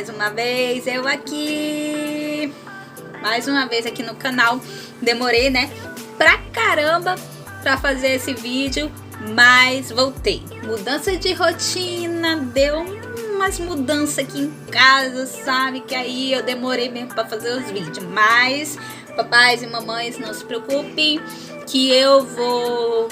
mais uma vez eu aqui. Mais uma vez aqui no canal. Demorei, né? Pra caramba pra fazer esse vídeo, mas voltei. Mudança de rotina, deu umas mudanças aqui em casa, sabe? Que aí eu demorei mesmo pra fazer os vídeos. Mas, papais e mamães, não se preocupem que eu vou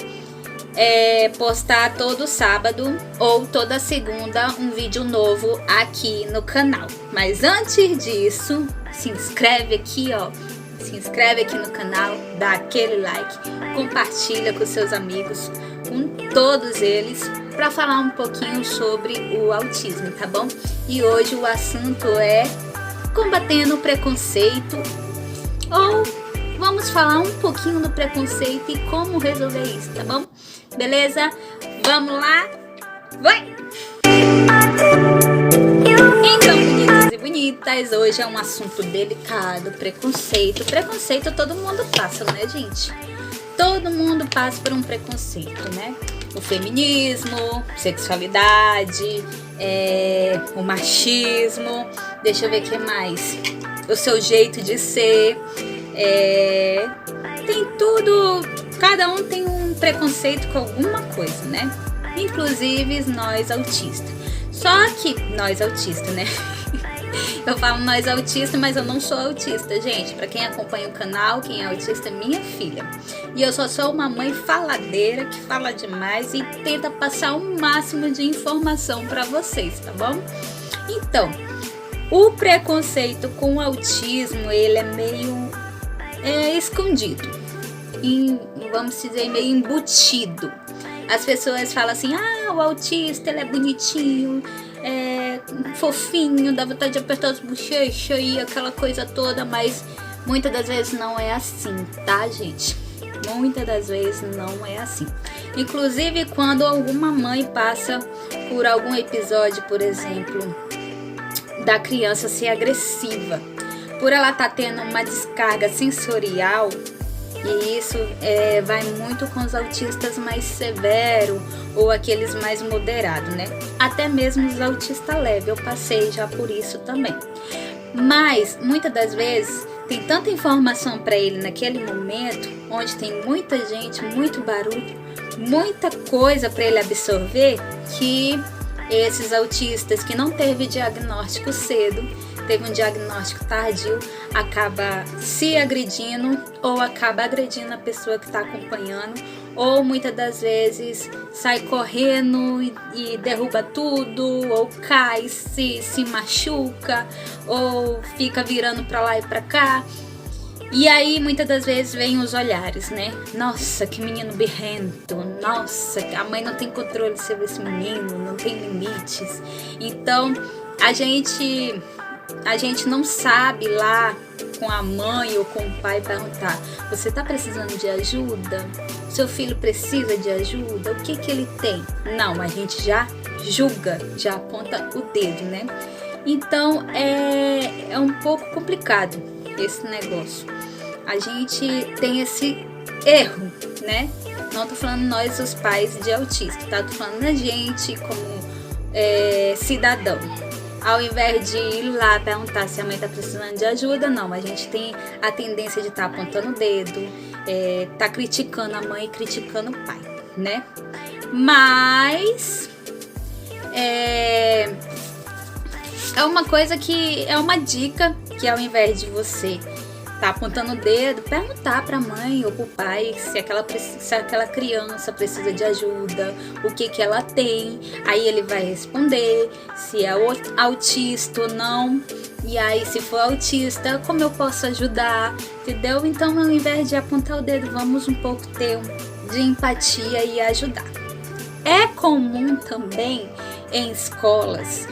postar todo sábado ou toda segunda um vídeo novo aqui no canal. Mas antes disso, se inscreve aqui, ó. Se inscreve aqui no canal, dá aquele like, compartilha com seus amigos, com todos eles, para falar um pouquinho sobre o autismo, tá bom? E hoje o assunto é combatendo o preconceito, ou vamos falar um pouquinho do preconceito e como resolver isso, tá bom? Beleza? Vamos lá? Vai! Então, bonitos e bonitas, hoje é um assunto delicado, preconceito. Preconceito todo mundo passa, né, gente? Todo mundo passa por um preconceito, né? O feminismo, sexualidade, o machismo, deixa eu ver o que mais. O seu jeito de ser, tem tudo, cada um tem um preconceito com alguma coisa, né? Inclusive nós autistas. Só que nós autistas, né? Eu falo nós autistas, mas eu não sou autista, gente. Pra quem acompanha o canal, quem é autista é minha filha. E eu só sou uma mãe faladeira que fala demais e tenta passar o máximo de informação pra vocês, tá bom? Então, o preconceito com o autismo, ele é meio escondido. Vamos dizer, meio embutido. As pessoas falam assim, o autista, ele é bonitinho, fofinho, dá vontade de apertar as bochechas e aquela coisa toda, mas muitas das vezes não é assim, tá, gente? Muitas das vezes não é assim. Inclusive, quando alguma mãe passa por algum episódio, por exemplo, da criança ser agressiva, por ela estar tendo uma descarga sensorial, e isso vai muito com os autistas mais severos ou aqueles mais moderados, né? Até mesmo os autistas leves, eu passei já por isso também. Mas, muitas das vezes, tem tanta informação para ele naquele momento, onde tem muita gente, muito barulho, muita coisa para ele absorver, que esses autistas que não teve diagnóstico cedo, teve um diagnóstico tardio, acaba se agredindo ou acaba agredindo a pessoa que está acompanhando, ou muitas das vezes sai correndo e derruba tudo, ou cai, se machuca, ou fica virando para lá e para cá. E aí muitas das vezes vem os olhares, né? Nossa, que menino birrento, nossa, a mãe não tem controle sobre esse menino, não tem limites. Então a gente não sabe lá com a mãe ou com o pai perguntar, você tá precisando de ajuda? Seu filho precisa de ajuda? O que ele tem? Não, a gente já julga, já aponta o dedo, né? Então é um pouco complicado esse negócio. A gente tem esse erro, né? Não tô falando nós, os pais de autista, tá? Tô falando a gente como cidadão. Ao invés de ir lá perguntar se a mãe tá precisando de ajuda, não. A gente tem a tendência de estar apontando o dedo, tá criticando a mãe e criticando o pai, né? Mas é uma coisa que é uma dica que, ao invés de você tá apontando o dedo, perguntar para a mãe ou para o pai se aquela criança precisa de ajuda, o que ela tem. Aí ele vai responder se é autista ou não. E aí, se for autista, como eu posso ajudar? Entendeu? Então, ao invés de apontar o dedo, vamos um pouco ter de empatia e ajudar. É comum também em escolas.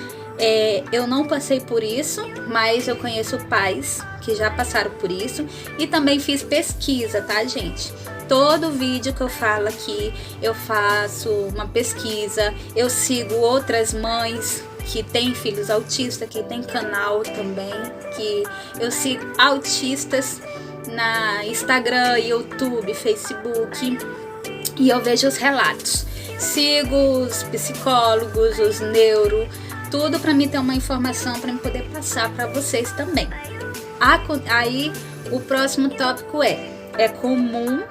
Eu não passei por isso, mas eu conheço pais que já passaram por isso e também fiz pesquisa, tá, gente? Todo vídeo que eu falo aqui, eu faço uma pesquisa, eu sigo outras mães que têm filhos autistas, que tem canal também, que eu sigo autistas na Instagram, YouTube, Facebook, e eu vejo os relatos. Sigo os psicólogos, os neuro, tudo para mim ter uma informação para me poder passar para vocês também. Aí o próximo tópico é comum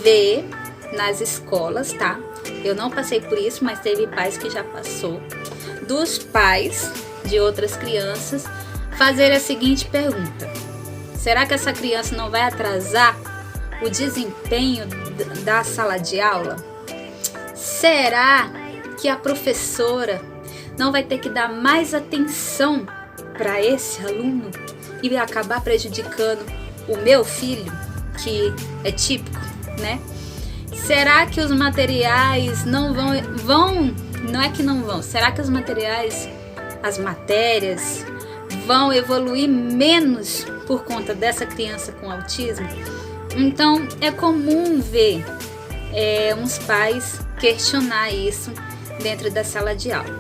ver nas escolas, tá? Eu não passei por isso, mas teve pais que já passou, dos pais de outras crianças fazer a seguinte pergunta: será que essa criança não vai atrasar o desempenho da sala de aula? Será que a professora não vai ter que dar mais atenção para esse aluno e vai acabar prejudicando o meu filho, que é típico, né? Será que os materiais não vão, não é que não vão, será que os materiais, as matérias vão evoluir menos por conta dessa criança com autismo? Então é comum ver uns pais questionar isso dentro da sala de aula.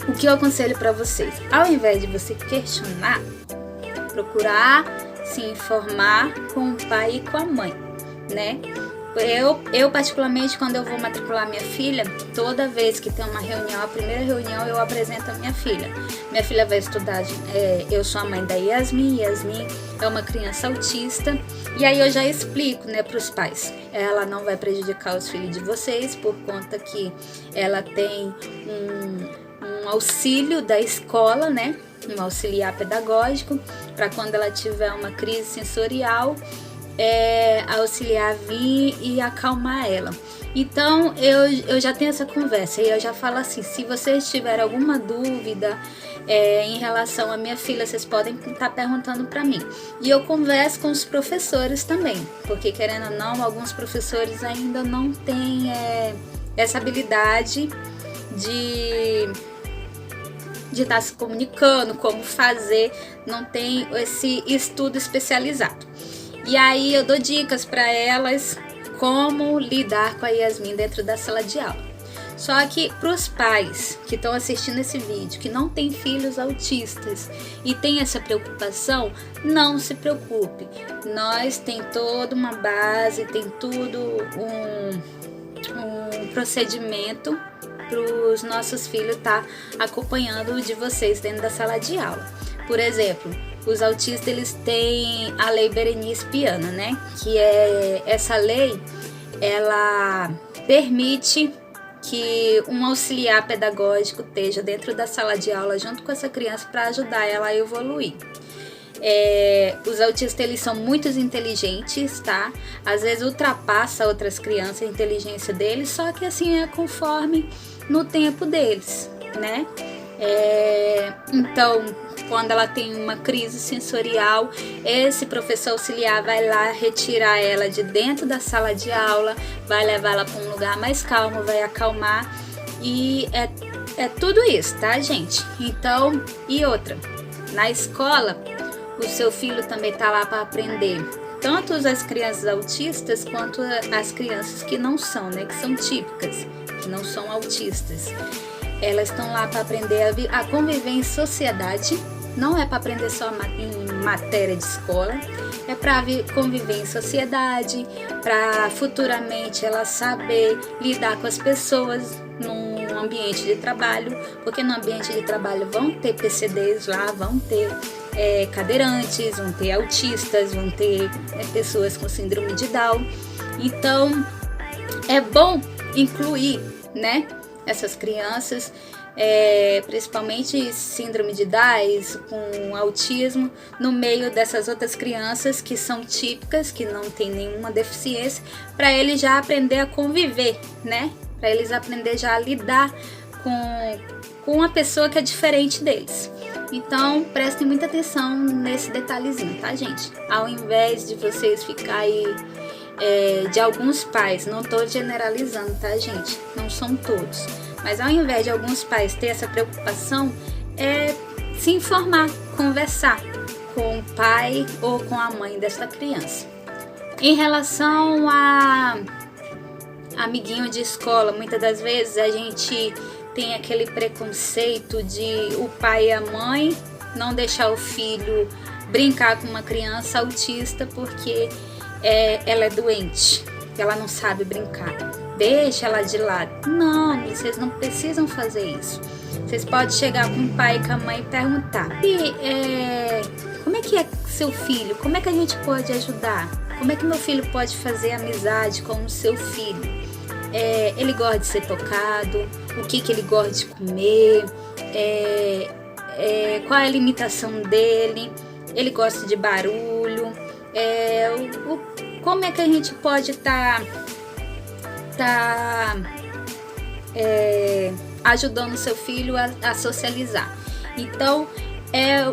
O que eu aconselho para vocês? Ao invés de você questionar, procurar se informar com o pai e com a mãe, né? Eu particularmente, quando eu vou matricular minha filha, toda vez que tem uma reunião, a primeira reunião eu apresento a minha filha. Minha filha vai estudar, eu sou a mãe da Yasmin é uma criança autista, e aí eu já explico, né, para os pais. Ela não vai prejudicar os filhos de vocês, por conta que ela tem um auxílio da escola, né, um auxiliar pedagógico, para quando ela tiver uma crise sensorial, auxiliar vir e acalmar ela. Então eu já tenho essa conversa e eu já falo assim: se vocês tiverem alguma dúvida em relação à minha filha, vocês podem estar perguntando para mim. E eu converso com os professores também, porque querendo ou não, alguns professores ainda não têm essa habilidade de estar se comunicando, como fazer, não tem esse estudo especializado. E aí eu dou dicas para elas como lidar com a Yasmin dentro da sala de aula. Só que para os pais que estão assistindo esse vídeo, que não têm filhos autistas e tem essa preocupação, não se preocupe. Nós tem toda uma base, tem tudo um procedimento para os nossos filhos estar acompanhando o de vocês dentro da sala de aula. Por exemplo, os autistas, eles têm a lei Berenice Piana, né? Que essa lei, ela permite que um auxiliar pedagógico esteja dentro da sala de aula junto com essa criança para ajudar ela a evoluir. Os autistas, eles são muito inteligentes, tá? Às vezes ultrapassa outras crianças a inteligência deles, só que assim é conforme no tempo deles, né? Então, quando ela tem uma crise sensorial, esse professor auxiliar vai lá retirar ela de dentro da sala de aula, vai levar ela para um lugar mais calmo, vai acalmar, e é tudo isso, tá, gente? Então, e outra, na escola, o seu filho também tá lá para aprender, tanto as crianças autistas quanto as crianças que não são, né, que são típicas, que não são autistas. Elas estão lá para aprender a conviver em sociedade, não é para aprender só em matéria de escola, é para conviver em sociedade, para futuramente ela saber lidar com as pessoas num ambiente de trabalho, porque no ambiente de trabalho vão ter PCDs lá, vão ter cadeirantes, vão ter autistas, vão ter pessoas com síndrome de Down. Então é bom incluir, né, essas crianças, principalmente síndrome de Down, com autismo, no meio dessas outras crianças que são típicas, que não tem nenhuma deficiência, para eles já aprender a conviver, né? Para eles aprender já a lidar com uma pessoa que é diferente deles. Então, prestem muita atenção nesse detalhezinho, tá, gente? Ao invés de vocês ficarem de alguns pais, não estou generalizando, tá, gente? Não são todos. Mas ao invés de alguns pais ter essa preocupação, se informar, conversar com o pai ou com a mãe dessa criança. Em relação a amiguinho de escola, muitas das vezes a gente tem aquele preconceito de o pai e a mãe não deixar o filho brincar com uma criança autista porque ela é doente, ela não sabe brincar, deixa ela de lado. Não, vocês não precisam fazer isso. Vocês podem chegar com o pai e com a mãe e perguntar: como é que é seu filho? Como é que a gente pode ajudar? Como é que meu filho pode fazer amizade com o seu filho? Ele gosta de ser tocado? O que ele gosta de comer? Qual é a limitação dele? Ele gosta de barulho? Como é que a gente pode estar ajudando o seu filho a socializar? Então,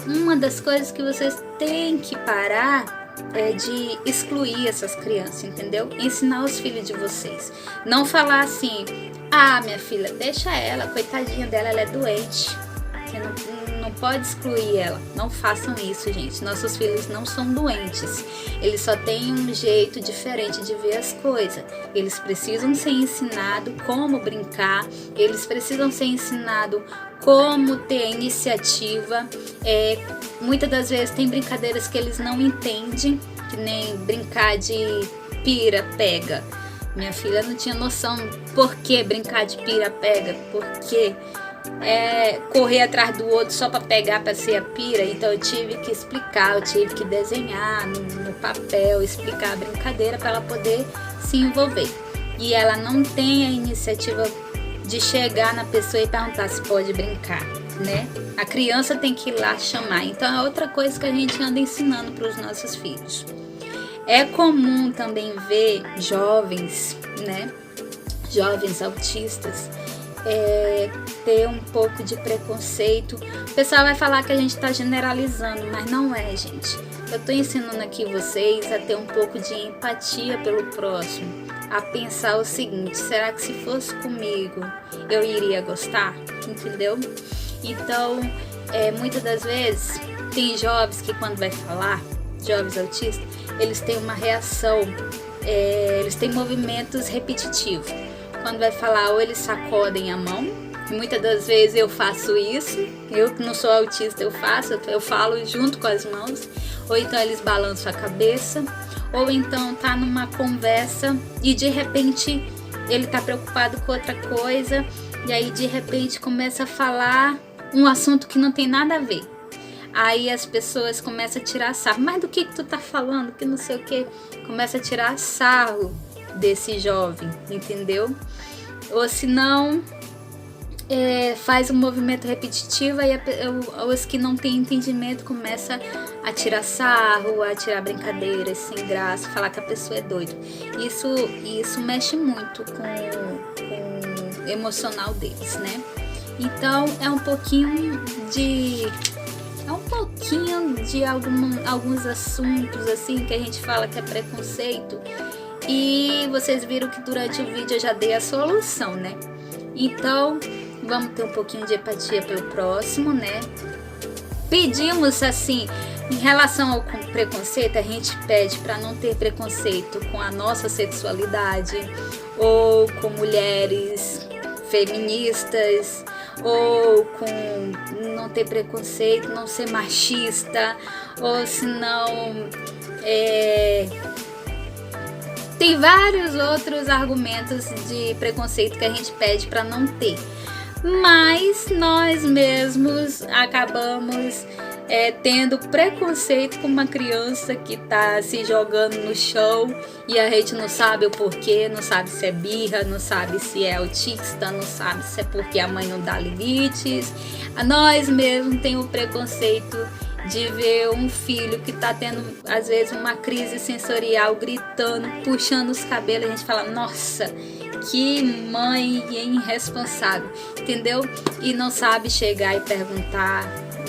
uma das coisas que vocês têm que parar de excluir essas crianças, entendeu? Ensinar os filhos de vocês. Não falar assim: ah, minha filha, deixa ela, coitadinha dela, ela é doente. Você não pode excluir ela. Não façam isso, gente. Nossos filhos não são doentes. Eles só têm um jeito diferente de ver as coisas. Eles precisam ser ensinados como brincar. Eles precisam ser ensinados como ter iniciativa. Muitas das vezes tem brincadeiras que eles não entendem, que nem brincar de pira-pega. Minha filha não tinha noção por que brincar de pira-pega, porque correr atrás do outro só para pegar, para ser a pira. Então eu tive que explicar, eu tive que desenhar no papel, explicar a brincadeira para ela poder se envolver. E ela não tem a iniciativa de chegar na pessoa e perguntar se pode brincar, né? A criança tem que ir lá chamar. Então é outra coisa que a gente anda ensinando para os nossos filhos. É comum também ver jovens, né? Jovens autistas ter um pouco de preconceito. O pessoal vai falar que a gente está generalizando, mas não é, gente. Eu estou ensinando aqui vocês a ter um pouco de empatia pelo próximo, a pensar o seguinte: será que se fosse comigo eu iria gostar? Entendeu? Então, muitas das vezes tem jovens que quando vai falar, jovens autistas, eles têm uma reação, eles têm movimentos repetitivos. Quando vai falar, ou eles sacodem a mão, e muitas das vezes eu faço isso, eu que não sou autista, eu falo junto com as mãos, ou então eles balançam a cabeça, ou então tá numa conversa e de repente ele tá preocupado com outra coisa, e aí de repente começa a falar um assunto que não tem nada a ver. Aí as pessoas começam a tirar sarro: mas do que tu tá falando? Que não sei o que. Começa a tirar sarro desse jovem, entendeu? Ou se não, faz um movimento repetitivo, aí os que não têm entendimento começam a tirar sarro, a tirar brincadeiras sem graça, falar que a pessoa é doida. Isso mexe muito com o emocional deles, né? Então é um pouquinho de alguns assuntos assim que a gente fala que é preconceito. E vocês viram que durante o vídeo eu já dei a solução, né? Então, vamos ter um pouquinho de empatia pelo próximo, né? Pedimos assim, em relação ao preconceito, a gente pede para não ter preconceito com a nossa sexualidade, ou com mulheres feministas, ou com não ter preconceito, não ser machista, ou se não... Tem vários outros argumentos de preconceito que a gente pede para não ter, mas nós mesmos acabamos tendo preconceito com uma criança que está se jogando no chão e a gente não sabe o porquê, não sabe se é birra, não sabe se é autista, não sabe se é porque a mãe não dá limites. Nós mesmos temos o preconceito de ver um filho que tá tendo às vezes uma crise sensorial, gritando, puxando os cabelos, a gente fala: nossa, que mãe irresponsável, entendeu? E não sabe chegar e perguntar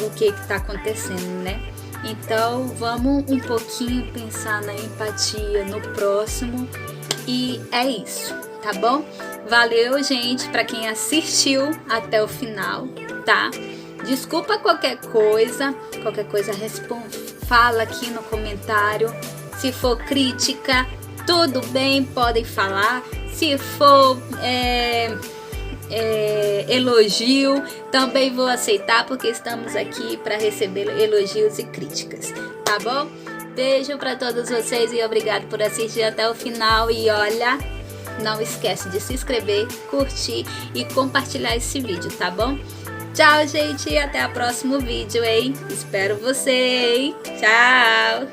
o que tá acontecendo, né? Então vamos um pouquinho pensar na empatia no próximo, e é isso, tá bom? Valeu, gente, para quem assistiu até o final, tá? Desculpa qualquer coisa fala aqui no comentário. Se for crítica, tudo bem, podem falar. Se for elogio, também vou aceitar, porque estamos aqui para receber elogios e críticas, tá bom? Beijo para todos vocês e obrigado por assistir até o final. E olha, não esquece de se inscrever, curtir e compartilhar esse vídeo, tá bom? Tchau, gente, e até o próximo vídeo, hein? Espero você, hein? Tchau!